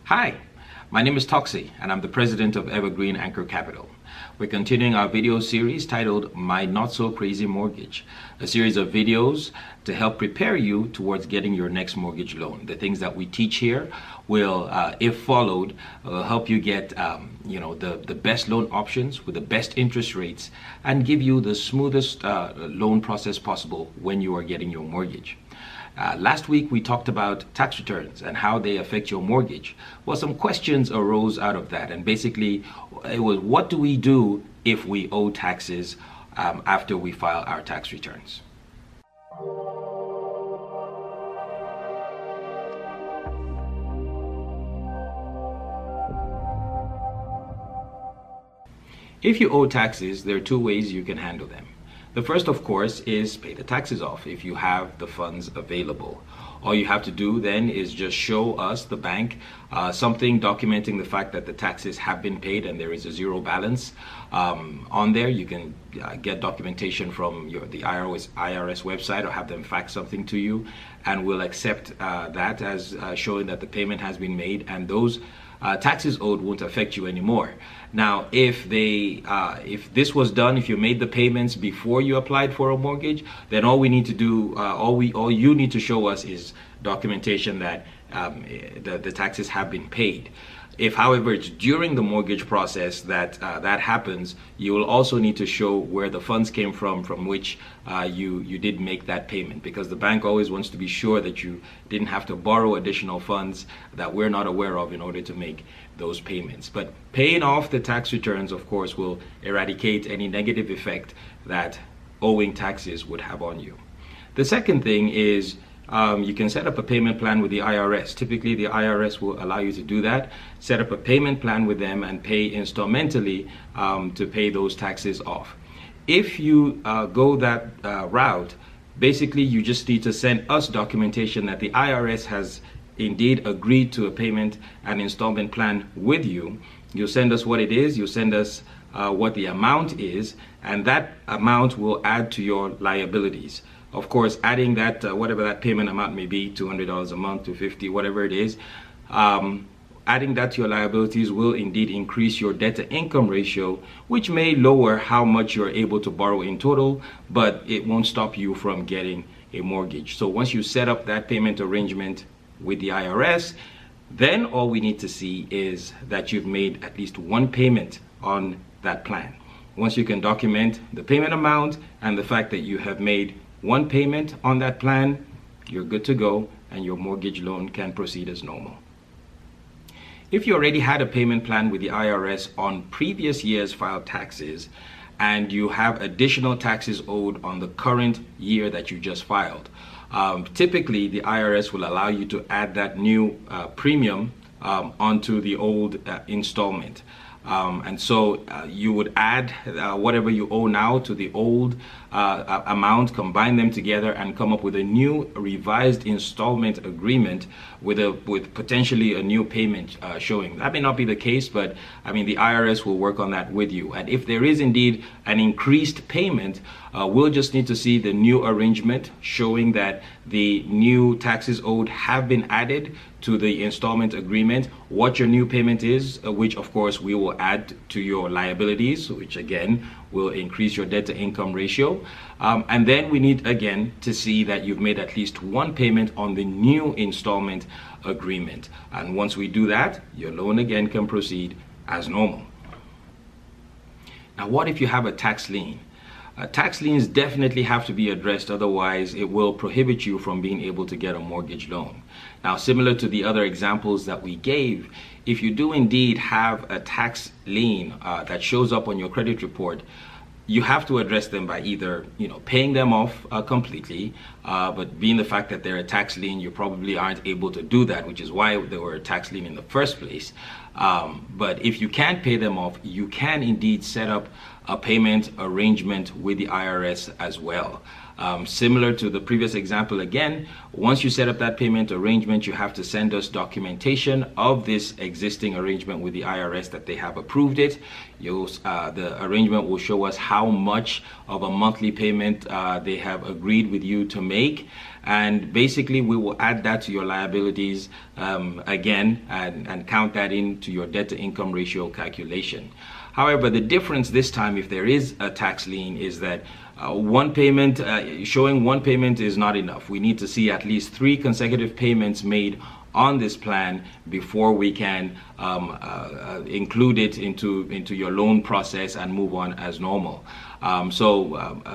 Hi, my name is Toxie and I'm the president of Evergreen Anchor Capital. We're continuing our video series titled My Not So Crazy Mortgage, a series of videos to help prepare you towards getting your next mortgage loan. The things that we teach here will, if followed, will help you get the best loan options with the best interest rates and give you the smoothest loan process possible when you are getting your mortgage. Last week we talked about tax returns and how they affect your mortgage. Well, some questions arose out of that, and basically it was, what do we do if we owe taxes after we file our tax returns? If you owe taxes, there are two ways you can handle them. The first, of course, is pay the taxes off if you have the funds available. All you have to do then is just show us, the bank, something documenting the fact that the taxes have been paid and there is a zero balance on there. You can get documentation from the IRS website or have them fax something to you, and we'll accept that as showing that the payment has been made and those taxes owed won't affect you anymore. Now, if this was done, if you made the payments before you applied for a mortgage, then all we need to do, all you need to show us is documentation that the taxes have been paid. If, however, it's during the mortgage process that that happens, you will also need to show where the funds came from which you did make that payment, because the bank always wants to be sure that you didn't have to borrow additional funds that we're not aware of in order to make those payments. But paying off the tax returns, of course, will eradicate any negative effect that owing taxes would have on you. The second thing is you can set up a payment plan with the IRS. Typically, the IRS will allow you to do that. Set up a payment plan with them and pay installmentally to pay those taxes off. If you go that route, basically you just need to send us documentation that the IRS has indeed agreed to a payment and installment plan with you. You'll send us what it is, you'll send us what the amount is, and that amount will add to your liabilities. Of course, adding that, whatever that payment amount may be, $200 a month, $250, whatever it is, adding that to your liabilities will indeed increase your debt to income ratio, which may lower how much you're able to borrow in total, but it won't stop you from getting a mortgage. So once you set up that payment arrangement with the IRS, then all we need to see is that you've made at least one payment on that plan. Once you can document the payment amount and the fact that you have made one payment on that plan, you're good to go and your mortgage loan can proceed as normal. If you already had a payment plan with the IRS on previous year's filed taxes and you have additional taxes owed on the current year that you just filed, typically the IRS will allow you to add that new premium onto the old installment. And so you would add whatever you owe now to the old amount, combine them together and come up with a new revised installment agreement with potentially a new payment showing. That may not be the case, but I mean the IRS will work on that with you. And if there is indeed an increased payment, we'll just need to see the new arrangement showing that the new taxes owed have been added to the installment agreement, what your new payment is, which of course we will add to your liabilities, which again will increase your debt to income ratio. And then we need again to see that you've made at least one payment on the new installment agreement. And once we do that, your loan again can proceed as normal. Now, what if you have a tax lien? Tax liens definitely have to be addressed, otherwise it will prohibit you from being able to get a mortgage loan. Now, similar to the other examples that we gave, if you do indeed have a tax lien that shows up on your credit report, you have to address them by either paying them off completely, but being the fact that they're a tax lien, you probably aren't able to do that, which is why they were a tax lien in the first place. But if you can't pay them off, you can indeed set up a payment arrangement with the IRS as well. Similar to the previous example again, once you set up that payment arrangement, you have to send us documentation of this existing arrangement with the IRS that they have approved it. The arrangement will show us how much of a monthly payment they have agreed with you to make. and basically we will add that to your liabilities again and count that into your debt to income ratio calculation. However, the difference this time, if there is a tax lien, is that showing one payment is not enough. We need to see at least 3 consecutive payments made on this plan before we can include it into your loan process and move on as normal.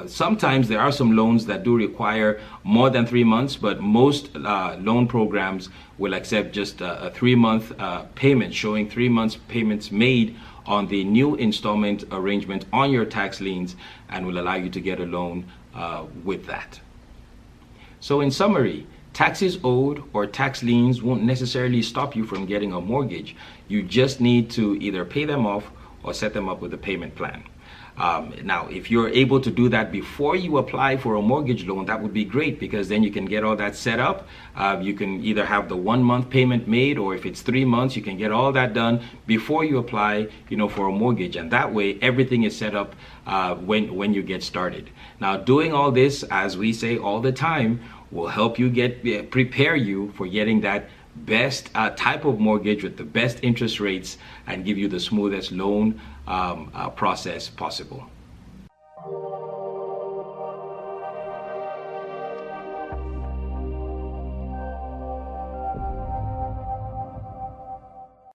Sometimes there are some loans that do require more than 3 months, but most loan programs will accept just a 3-month payment, showing 3 months payments made on the new installment arrangement on your tax liens, and will allow you to get a loan with that. So in summary, taxes owed or tax liens won't necessarily stop you from getting a mortgage. You just need to either pay them off or set them up with a payment plan. Now, if you're able to do that before you apply for a mortgage loan, that would be great, because then you can get all that set up. You can either have the 1-month payment made, or if it's 3 months, you can get all that done before you apply, for a mortgage. And that way, everything is set up when you get started. Now, doing all this, as we say all the time, will help you prepare you for getting that best type of mortgage with the best interest rates and give you the smoothest loan process possible.